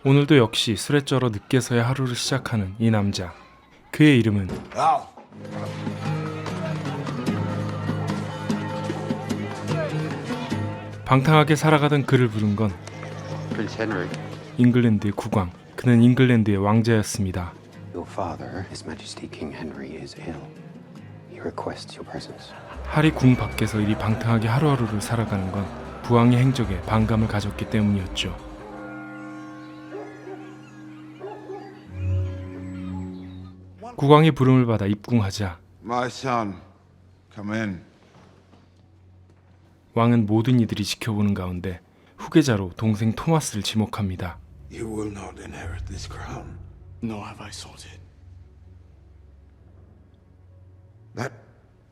오늘도 역시 술에 쩔어 늦게서야 하루를 시작하는 이 남자. 그의 이름은 방탕하게 살아가던 그를 부른 건 Prince Henry. 잉글랜드의 국왕. 그는 잉글랜드의 왕자였습니다. Your father, His Majesty King Henry, is ill. He requests your presence. 할이 궁 밖에서 이리 방탕하게 하루하루를 살아가는 건 부왕의 행적에 반감을 가졌기 때문이었죠. 국왕의 부름을 받아 입궁하자 My son, come in. 왕은 모든 이들이 지켜보는 가운데 후계자로 동생 토마스를 지목합니다. You will not inherit this crown. Nor have I sought it. That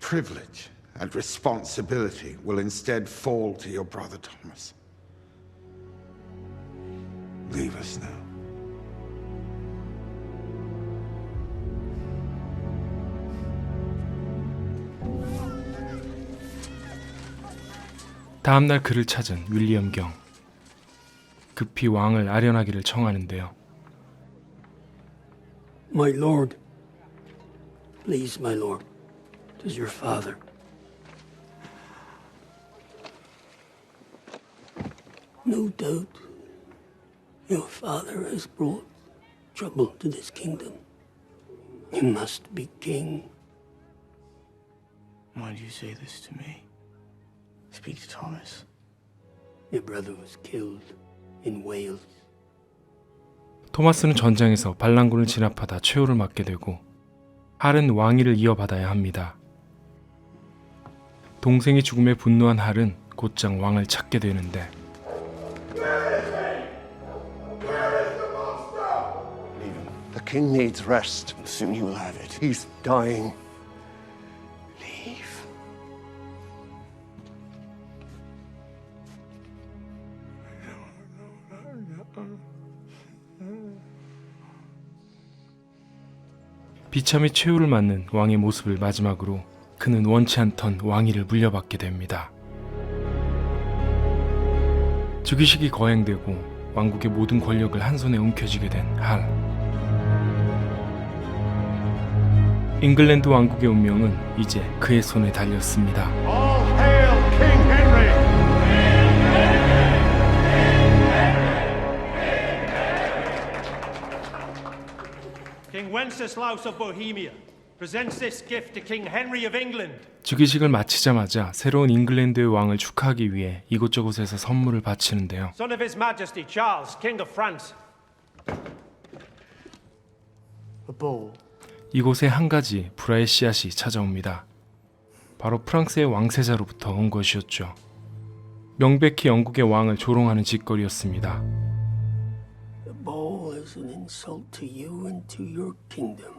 privilege and responsibility will instead fall to your brother Thomas. Leave us now. 다음날 그를 찾은 윌리엄 경. 급히 왕을 아련하기를 청하는데요. My lord, please, my lord, it is your father. No doubt, your father has brought trouble to this kingdom. You must be king. Why do you say this to me? Speak to Thomas. Your brother was killed in Wales. 토마스는 전장에서 반란군을 진압하다 최후를 맞게 되고 할은 왕위를 이어받아야 합니다. 동생의 죽음에 분노한 할은 곧장 왕을 찾게 되는데 The king needs rest. Soon he will have it. He's dying. Leave. 비참히 최후를 맞는 왕의 모습을 마지막으로 그는 원치 않던 왕위를 물려받게 됩니다. 즉위식이 거행되고 왕국의 모든 권력을 한 손에 움켜쥐게 된 할. 잉글랜드 왕국의 운명은 이제 그의 손에 달렸습니다. All hail King Henry! King Wenceslaus of Bohemia presents this gift to King Henry of England. 즉위식을 마치자마자 새로운 잉글랜드의 왕을 축하하기 위해 이곳저곳에서 선물을 바치는데요. Son of His Majesty Charles, King of France. A bowl. 이곳에 한 가지 불화의 씨앗이 찾아옵니다. 바로 프랑스의 왕세자로부터 온 것이었죠. 명백히 영국의 왕을 조롱하는 짓거리였습니다. The bowl is an insult to you and to your kingdom.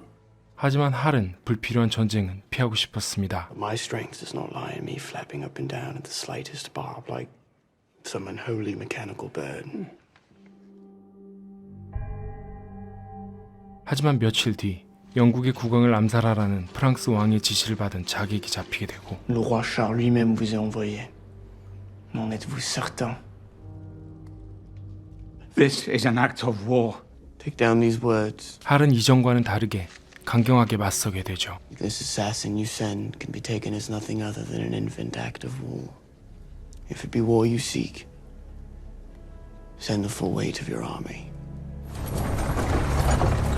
하지만 할은 불필요한 전쟁은 피하고 싶었습니다. My strength does not lie in me flapping up and down at the slightest barb like some unholy mechanical bird. 하지만 며칠 뒤 영국의 국왕을 암살하라는 프랑스 왕의 지시를 받은 자객이 잡히게 되고 Le roi Charles lui-même vous a envoyé. N'en êtes-vous certain? This is an act of war. Take down these words. 할은 이전과는 다르게 강경하게 맞서게 되죠. This assassin you send can be taken as nothing other than an infant act of war. If it be war you seek, send the full weight of your army.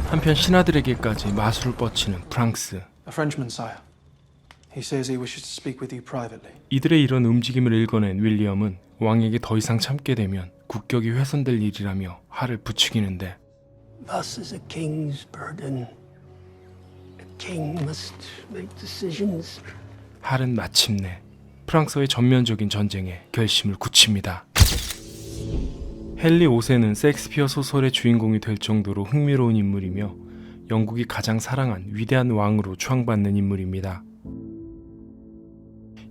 한편 신하들에게까지 마술을 뻗치는 프랑스. A Frenchman, sire. He says he wishes to speak with you privately. 이들의 이런 움직임을 읽어낸 윌리엄은 왕에게 더 이상 참게 되면 국격이 훼손될 일이라며 할을 부추기는데 Thus is a king's burden. A king must make decisions. 할은 마침내 프랑스의 전면적인 전쟁에 결심을 굳힙니다. 헨리 5세는 셰익스피어 소설의 주인공이 될 정도로 흥미로운 인물이며 영국이 가장 사랑한 위대한 왕으로 추앙받는 인물입니다.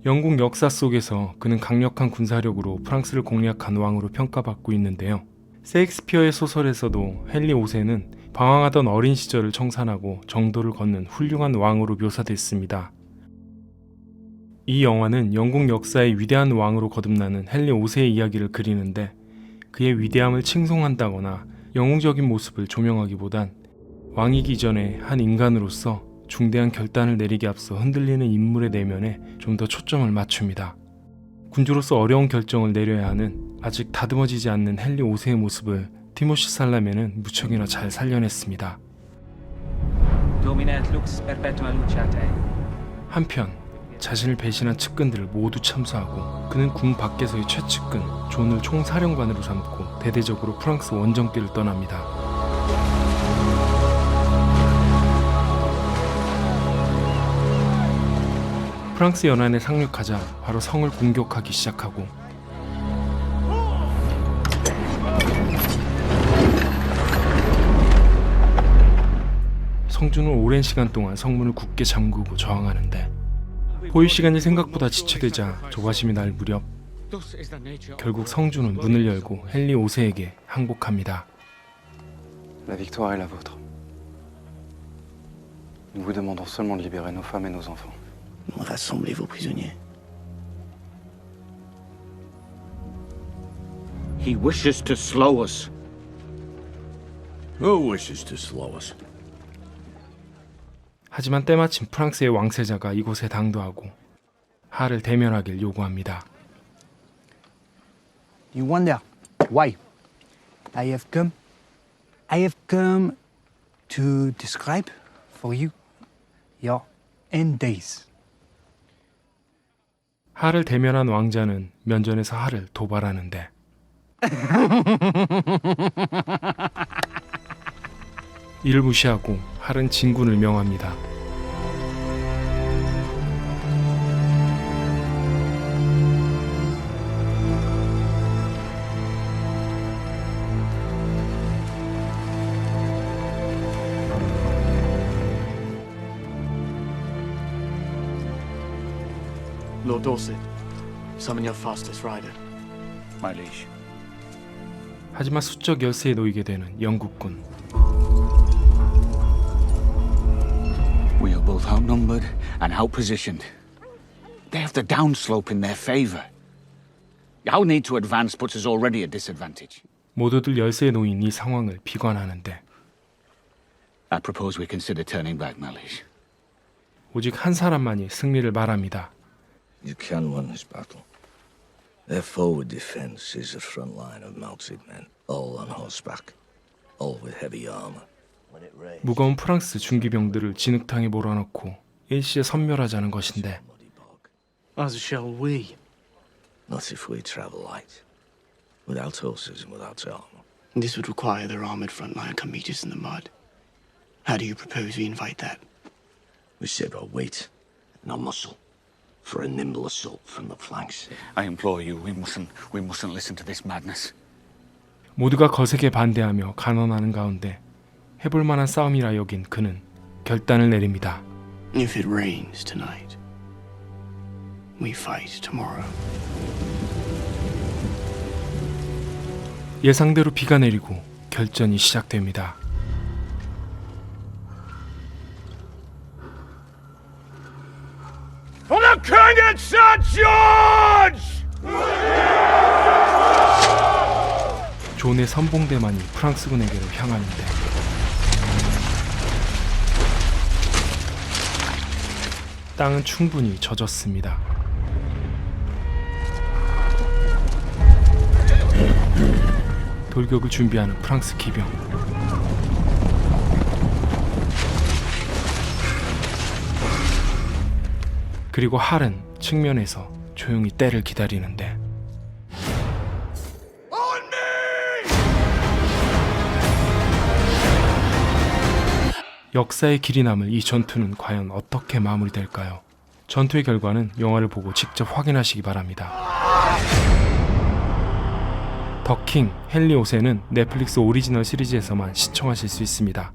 영국 역사 속에서 그는 강력한 군사력으로 프랑스를 공략한 왕으로 평가받고 있는데요. 셰익스피어의 소설에서도 헨리 5세는 방황하던 어린 시절을 청산하고 정도를 걷는 훌륭한 왕으로 묘사됐습니다. 이 영화는 영국 역사의 위대한 왕으로 거듭나는 헨리 5세의 이야기를 그리는데 그의 위대함을 칭송한다거나 영웅적인 모습을 조명하기보단 왕이기 전에 한 인간으로서 중대한 결단을 내리기 앞서 흔들리는 인물의 내면에 좀 더 초점을 맞춥니다. 군주로서 어려운 결정을 내려야 하는 아직 다듬어지지 않는 헨리 5세의 모습을 티모시 살라메는 무척이나 잘 살려냈습니다. 한편 자신을 배신한 측근들을 모두 참수하고 그는 군 밖에서의 최측근 존을 총사령관으로 삼고 대대적으로 프랑스 원정길을 떠납니다. 프랑스 연안에 상륙하자 바로 성을 공격하기 시작하고 성주는 오랜 시간 동안 성문을 굳게 잠그고 저항하는데 포위 시간이 생각보다 지체되자 조바심이 날 무렵 결국 성주는 문을 열고 헨리 5세에게 항복합니다. La victoire est la vôtre. Nous vous demandons seulement de libérer nos femmes et nos enfants. Rassemblez vos prisonniers. He wishes to slow us. Who wishes to slow us? 하지만 때마침 프랑스의 왕세자가 이곳에 당도하고 하를 대면하길 요구합니다. You wonder why I have come to describe for you your end days. 하를 대면한 왕자는 면전에서 하를 도발하는데 이를 무시하고 하는 진군을 명합니다. Lord Dorset, summon your fastest rider. My liege. 하지만 수적 열세에 놓이게 되는 영국군. We are both outnumbered and outpositioned. They have the downslope in their favor. Our need to advance puts us already at disadvantage. 모두들 열세에 놓인 이 상황을 비관하는데 I propose we consider turning back, my liege. 오직 한 사람만이 승리를 말합니다. You can win this battle. Their forward defense is a front line of mounted men, all on horseback, all with heavy armor. 무거운 프랑스 중기병들을 진흙탕에 몰아넣고 일시에 섬멸하자는 것인데 As shall we. Not if we travel light, without horses and without armor. This would require their armored frontline come meet us in the mud. How do you propose we invite that? We save our weight and our muscle for a nimble assault from the flanks. I implore you, we mustn't listen to this madness. 모두가 거세게 반대하며 간언하는 가운데 해볼 만한 싸움이라 여긴 그는 결단을 내립니다. If it rains tonight, we fight tomorrow. 예상대로 비가 내리고 결전이 시작됩니다. For the King and Sir George! 존의 선봉대만이 프랑스군에게로 향하는데 땅은 충분히 젖었습니다. 돌격을 준비하는 프랑스 기병. 그리고 할은 측면에서 조용히 때를 기다리는데 역사의 길이 남을 이 전투는 과연 어떻게 마무리될까요? 전투의 결과는 영화를 보고 직접 확인하시기 바랍니다. 더 킹, 헨리 5세는 넷플릭스 오리지널 시리즈에서만 시청하실 수 있습니다.